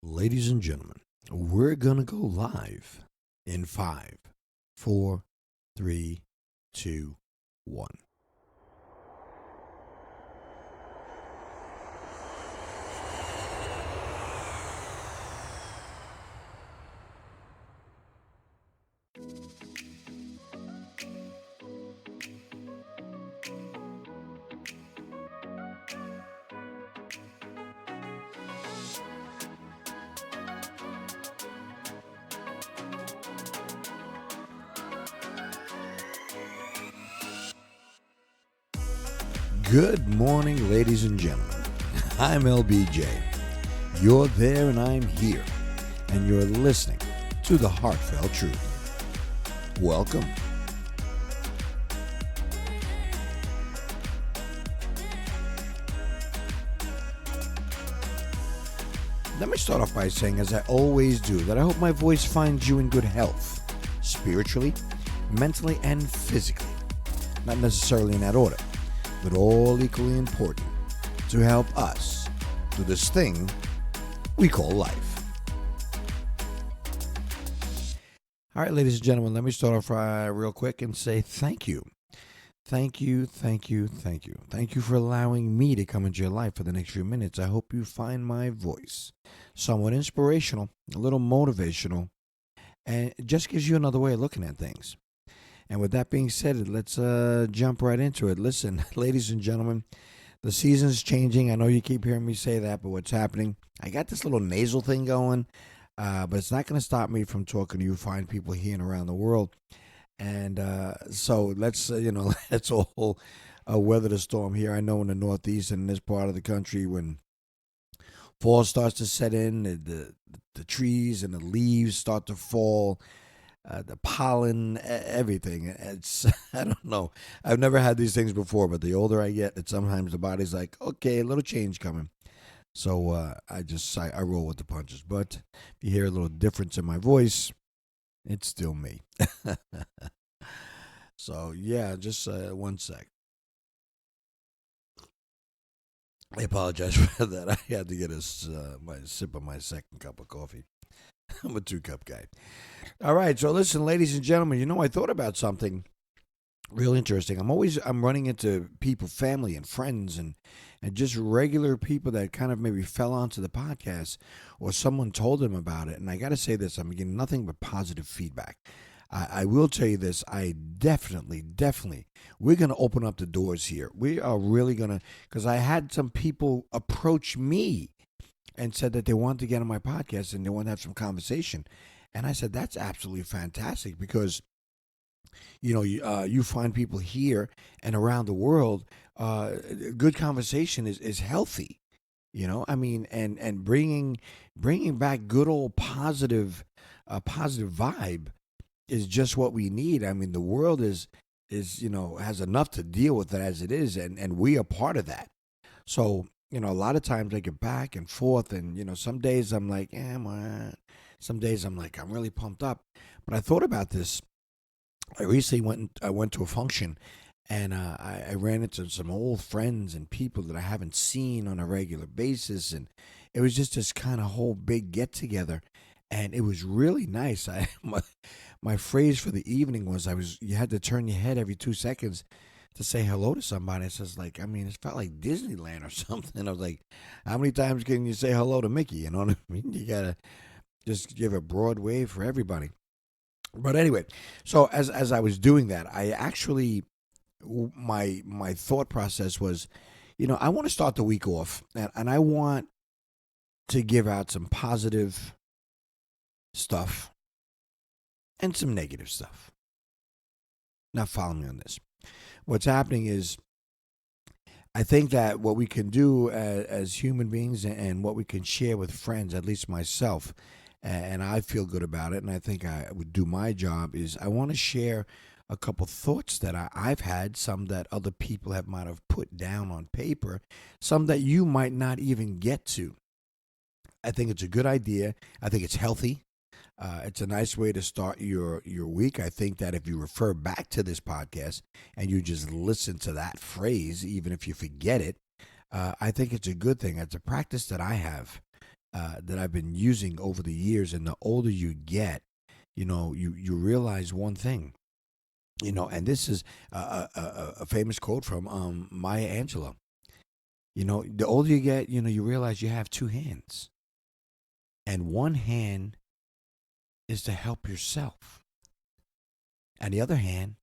Ladies and gentlemen, we're gonna go live in 5, 4, 3, 2, 1. Good morning, ladies and gentlemen. I'm LBJ. You're there and I'm here, and you're listening to the Heartfelt Truth. Welcome. Let me start off by saying, as I always do, that I hope my voice finds you in good health, spiritually, mentally, and physically. Not necessarily in that order, but all equally important to help us do this thing we call life. All right, ladies and gentlemen, let me start off real quick and say thank you. Thank you, thank you, thank you. Thank you for allowing me to come into your life for the next few minutes. I hope you find my voice somewhat inspirational, a little motivational, and it just gives you another way of looking at things. And with that being said, let's jump right into it. Listen, ladies and gentlemen, the season's changing. I know you keep hearing me say that, but what's happening? I got this little nasal thing going, but it's not going to stop me from talking to you fine people here and around the world. And so let's, let's all weather the storm here. I know in the Northeast and in this part of the country, when fall starts to set in, the trees and the leaves start to fall, the pollen, everything. It's I don't know. I've never had these things before, but the older I get, it sometimes the body's like, okay, a little change coming. So I roll with the punches. But if you hear a little difference in my voice, it's still me. So yeah, just one sec. I apologize for that. I had to get my sip of my second cup of coffee. I'm a 2 cup guy. All right, so listen, ladies and gentlemen. I thought about something real interesting. I'm running into people, family and friends, and just regular people that kind of maybe fell onto the podcast, or someone told them about it. And I got to say this: I'm getting nothing but positive feedback. I will tell you this: I definitely, we're going to open up the doors here. We are really going to, because I had some people approach me and said that they want to get on my podcast and they want to have some conversation. And I said, that's absolutely fantastic, because you find people here and around the world. Good conversation is healthy. I mean, and bringing back good old positive vibe is just what we need. I mean, the world is has enough to deal with it as it is, and we are part of that. So a lot of times I get back and forth, and some days I'm like, some days I'm like, I'm really pumped up. But I thought about this. I recently went to a function, and I ran into some old friends and people that I haven't seen on a regular basis, and it was just this kind of whole big get together, and it was really nice. My phrase for the evening was, you had to turn your head every 2 seconds to say hello to somebody. It says, like, I mean, it felt like Disneyland or something. I was like, how many times can you say hello to Mickey? You know what I mean? You gotta just give a broad wave for everybody. But anyway, so as I was doing that, I actually, my thought process was, I want to start the week off, and I want to give out some positive stuff and some negative stuff. Now, follow me on this. What's happening is, I think that what we can do as human beings, and what we can share with friends, at least myself, and I feel good about it, and I think I would do my job, is I want to share a couple thoughts that I've had, some that other people might have put down on paper, some that you might not even get to. I think it's a good idea. I think it's healthy. It's a nice way to start your week. I think that if you refer back to this podcast and you just listen to that phrase, even if you forget it, I think it's a good thing. It's a practice that I have, that I've been using over the years. And the older you get, you realize one thing. And this is a famous quote from Maya Angelou. The older you get, you realize you have two hands, and one hand is to help yourself, and the other hand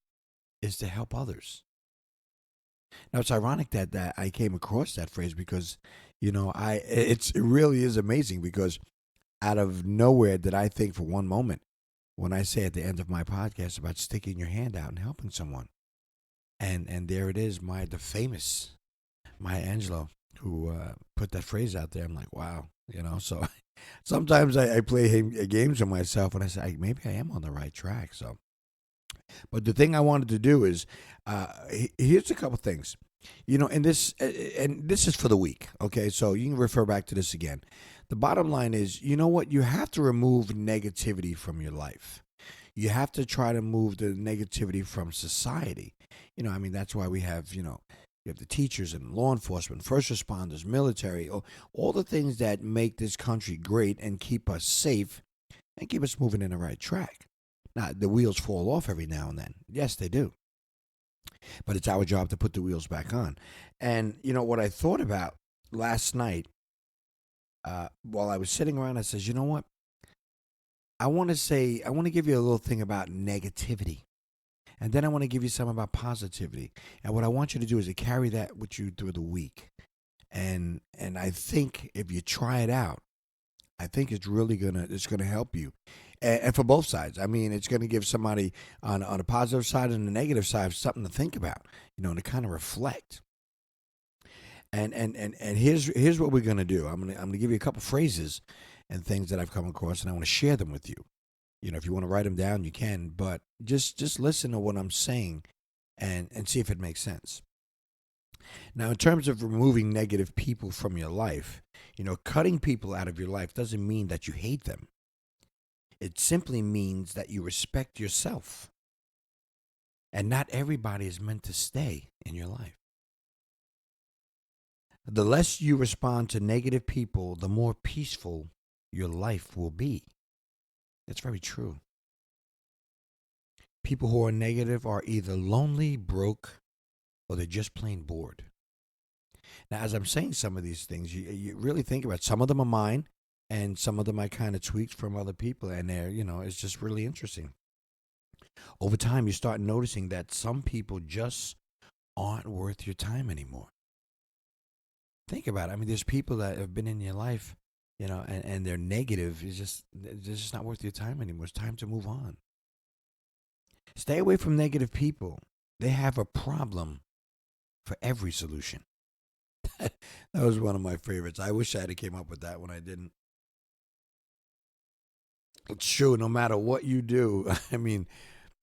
is to help others. Now it's ironic that I came across that phrase because, it really is amazing because out of nowhere did I think for one moment when I say at the end of my podcast about sticking your hand out and helping someone, and there it is, the famous Maya Angelou who put that phrase out there. I'm like, wow, So sometimes I play games with myself and I say maybe I am on the right track. So, but the thing I wanted to do is, here's a couple things, and this is for the week. Okay, so you can refer back to this again. The bottom line is, you know what? You have to remove negativity from your life. You have to try to move the negativity from society. That's why we have, you have the teachers and law enforcement, first responders, military, all the things that make this country great and keep us safe and keep us moving in the right track. Now, the wheels fall off every now and then. Yes, they do. But it's our job to put the wheels back on. And, what I thought about last night while I was sitting around, I says, you know what? I want to give you a little thing about negativity. And then I want to give you some about positivity. And what I want you to do is to carry that with you through the week. And I think if you try it out, I think it's really gonna help you. And for both sides. I mean, it's gonna give somebody on a positive side and the negative side something to think about, and to kind of reflect. And here's what we're gonna do. I'm gonna give you a couple phrases and things that I've come across, and I want to share them with you. If you want to write them down, you can, but just listen to what I'm saying and see if it makes sense. Now, in terms of removing negative people from your life, cutting people out of your life doesn't mean that you hate them. It simply means that you respect yourself. And not everybody is meant to stay in your life. The less you respond to negative people, the more peaceful your life will be. It's very true. People who are negative are either lonely, broke, or they're just plain bored. Now, as I'm saying some of these things, you really think about it. Some of them are mine, and some of them I kind of tweaked from other people, and it's just really interesting. Over time, you start noticing that some people just aren't worth your time anymore. Think about it. I mean, there's people that have been in your life, and they're negative. They're just not worth your time anymore. It's time to move on. Stay away from negative people. They have a problem for every solution. That was one of my favorites. I wish I had came up with that when I didn't. It's true. No matter what you do, I mean,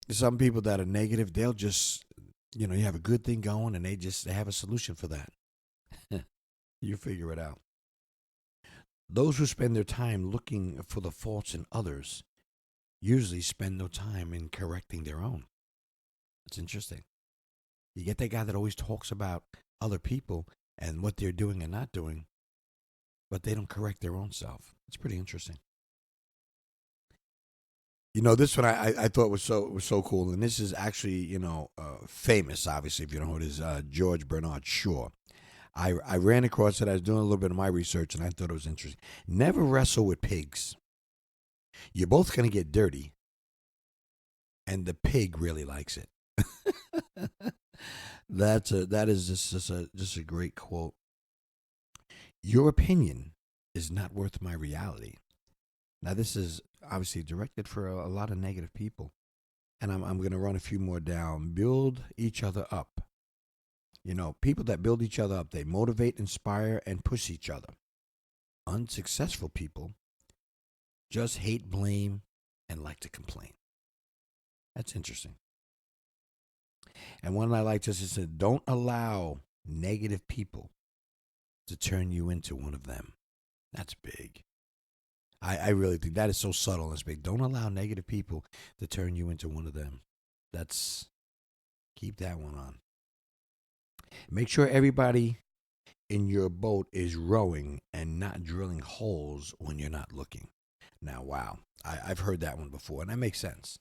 some people that are negative, they'll just, you have a good thing going, and they have a solution for that. You figure it out. Those who spend their time looking for the faults in others usually spend no time in correcting their own. It's interesting. You get that guy that always talks about other people and what they're doing and not doing, but they don't correct their own self. It's pretty interesting. This one I thought was so cool, and this is actually famous. Obviously, if you don't know who it is, George Bernard Shaw. I ran across it. I was doing a little bit of my research, and I thought it was interesting. Never wrestle with pigs. You're both gonna get dirty, and the pig really likes it. That is just a great quote. Your opinion is not worth my reality. Now, this is obviously directed for a lot of negative people, and I'm going to run a few more down. Build each other up. People that build each other up, they motivate, inspire, and push each other. Unsuccessful people just hate, blame, and like to complain. That's interesting. And one I like just is don't allow negative people to turn you into one of them. That's big. I really think that is so subtle and it's big. Don't allow negative people to turn you into one of them. Keep that one on. Make sure everybody in your boat is rowing and not drilling holes when you're not looking. Now, wow, I've heard that one before, and that makes sense.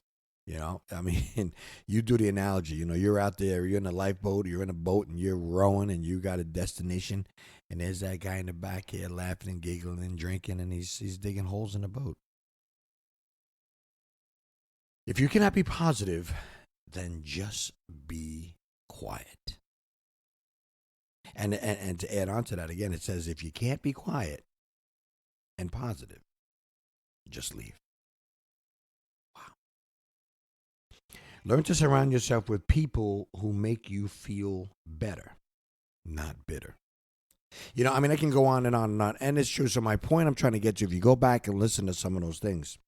I mean, you do the analogy. You're out there, you're in a lifeboat, you're in a boat, and you're rowing, and you got a destination, and there's that guy in the back here laughing and giggling and drinking, and he's digging holes in the boat. If you cannot be positive, then just be quiet. And to add on to that again, it says if you can't be quiet and positive, just leave. Wow. Learn to surround yourself with people who make you feel better, not bitter. I mean, I can go on and on and on, and it's true. So my point I'm trying to get to, if you go back and listen to some of those things,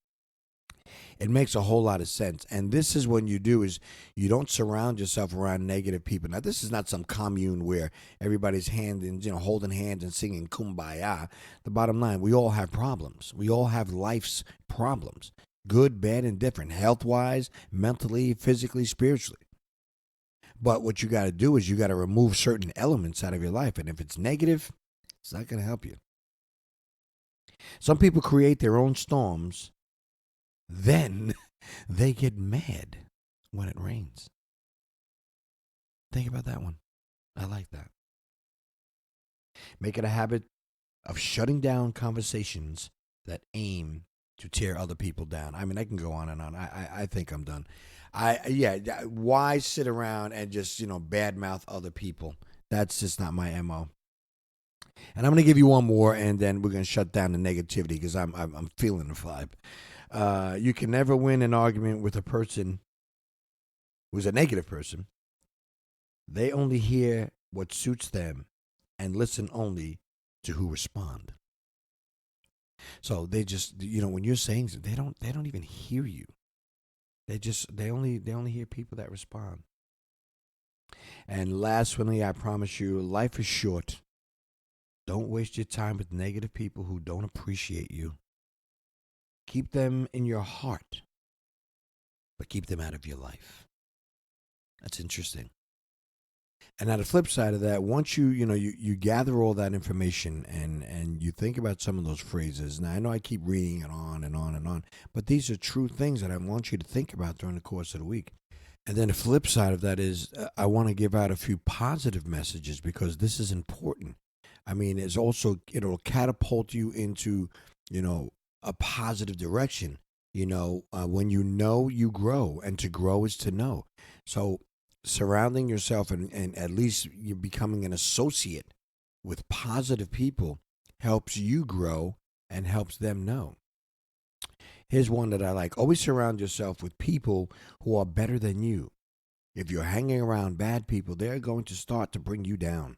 it makes a whole lot of sense. And this is what you do is you don't surround yourself around negative people. Now, this is not some commune where everybody's holding hands and singing kumbaya. The bottom line, we all have problems. We all have life's problems, good, bad, and different, health-wise, mentally, physically, spiritually. But what you got to do is you got to remove certain elements out of your life. And if it's negative, it's not going to help you. Some people create their own storms. Then they get mad when it rains. Think about that one. I like that. Make it a habit of shutting down conversations that aim to tear other people down. I mean, I can go on and on. I think I'm done. Why sit around and just, badmouth other people? That's just not my MO. And I'm going to give you one more, and then we're going to shut down the negativity because I'm feeling the vibe. You can never win an argument with a person who's a negative person. They only hear what suits them and listen only to who respond. So they just, when you're saying something, they don't even hear you. They only hear people that respond. And lastly, I promise you, life is short. Don't waste your time with negative people who don't appreciate you. Keep them in your heart, but keep them out of your life. That's interesting. And on the flip side of that, once you gather all that information and you think about some of those phrases. Now, I know I keep reading it on and on and on, but these are true things that I want you to think about during the course of the week. And then the flip side of that is I want to give out a few positive messages because this is important. I mean, it's also, it'll catapult you into, a positive direction. When you grow, and to grow is to know. So surrounding yourself and at least you're becoming an associate with positive people helps you grow and helps them know. Here's one that I like. Always surround yourself with people who are better than you. If you're hanging around bad people, they're going to start to bring you down.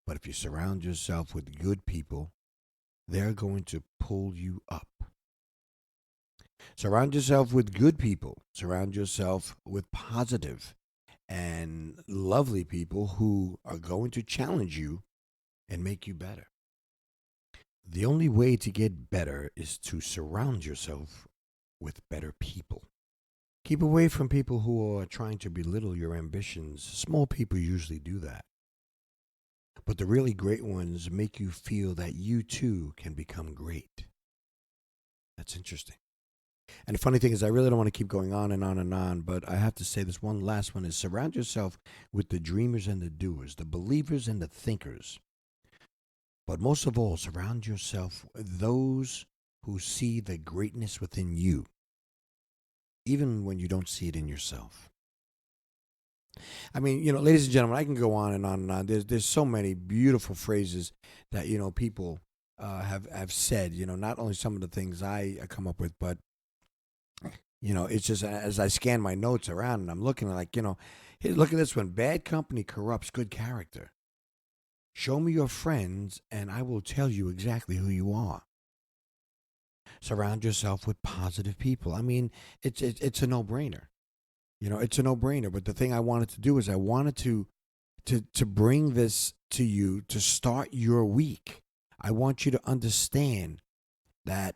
But if you surround yourself with good people, they're going to pull you up. Surround yourself with good people. Surround yourself with positive and lovely people who are going to challenge you and make you better. The only way to get better is to surround yourself with better people. Keep away from people who are trying to belittle your ambitions. Small people usually do that. But the really great ones make you feel that you too can become great. That's interesting. And the funny thing is, I really don't want to keep going on and on and on, but I have to say this one last one is surround yourself with the dreamers and the doers, the believers and the thinkers. But most of all, surround yourself with those who see the greatness within you, even when you don't see it in yourself. I mean, ladies and gentlemen, I can go on and on and on. There's so many beautiful phrases that, people have said, not only some of the things I come up with, but it's just as I scan my notes around and I'm looking like, hey, look at this one. Bad company corrupts good character. Show me your friends and I will tell you exactly who you are. Surround yourself with positive people. I mean, it's a no-brainer. It's a no-brainer. But the thing I wanted to do is I wanted to bring this to you to start your week. I want you to understand that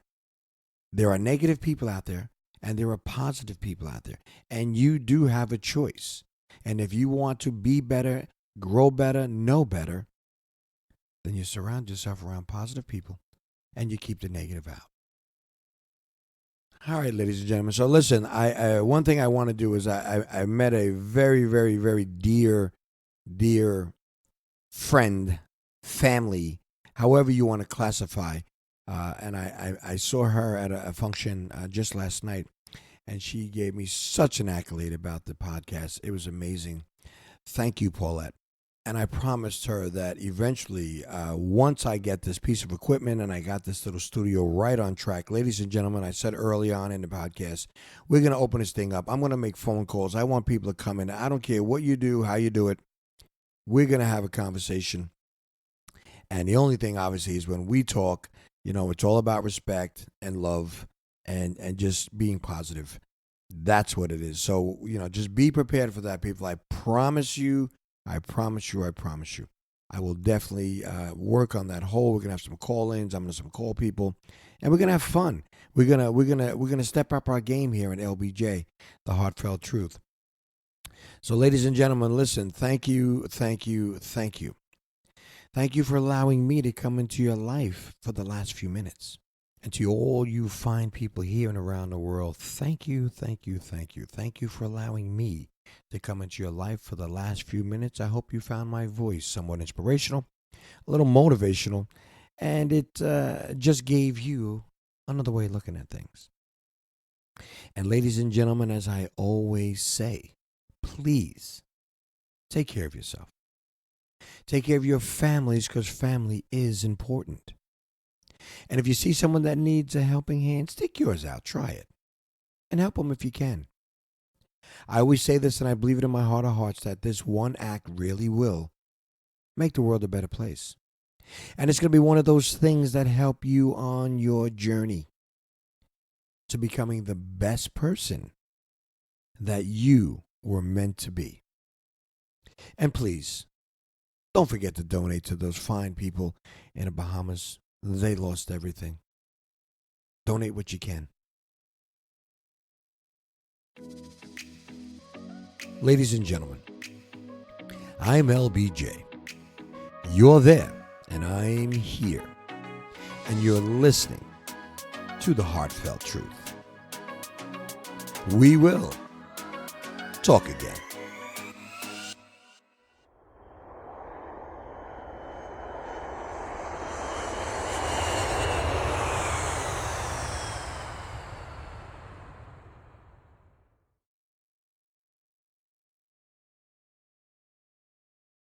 there are negative people out there and there are positive people out there. And you do have a choice. And if you want to be better, grow better, know better, then you surround yourself around positive people and you keep the negative out. All right, ladies and gentlemen. So listen, I one thing I want to do is I met a very, very, very dear friend, family, however you want to classify. And I saw her at a function just last night, and she gave me such an accolade about the podcast. It was amazing. Thank you, Paulette. And I promised her that eventually, once I get this piece of equipment and I got this little studio right on track, ladies and gentlemen, I said early on in the podcast, we're going to open this thing up. I'm going to make phone calls. I want people to come in. I don't care what you do, how you do it. We're going to have a conversation. And the only thing, obviously, is when we talk, it's all about respect and love and just being positive. That's what it is. So, just be prepared for that, people. I promise you. I promise you. I will definitely work on that whole. We're gonna have some call-ins. I'm gonna some call people, and we're gonna have fun. We're gonna step up our game here at LBJ, the Heartfelt Truth. So, ladies and gentlemen, listen. Thank you for allowing me to come into your life for the last few minutes. And to all you fine people here and around the world, thank you for allowing me to come into your life for the last few minutes. I hope you found my voice somewhat inspirational, a little motivational, and it just gave you another way of looking at things. And ladies and gentlemen, as I always say, please take care of yourself. Take care of your families, because family is important. And if you see someone that needs a helping hand, stick yours out. Try it. And help them if you can. I always say this, and I believe it in my heart of hearts, that this one act really will make the world a better place. And it's going to be one of those things that help you on your journey to becoming the best person that you were meant to be. And please, don't forget to donate to those fine people in the Bahamas. They lost everything. Donate what you can. Ladies and gentlemen, I'm LBJ. You're there, and I'm here. And you're listening to the Heartfelt Truth. We will talk again.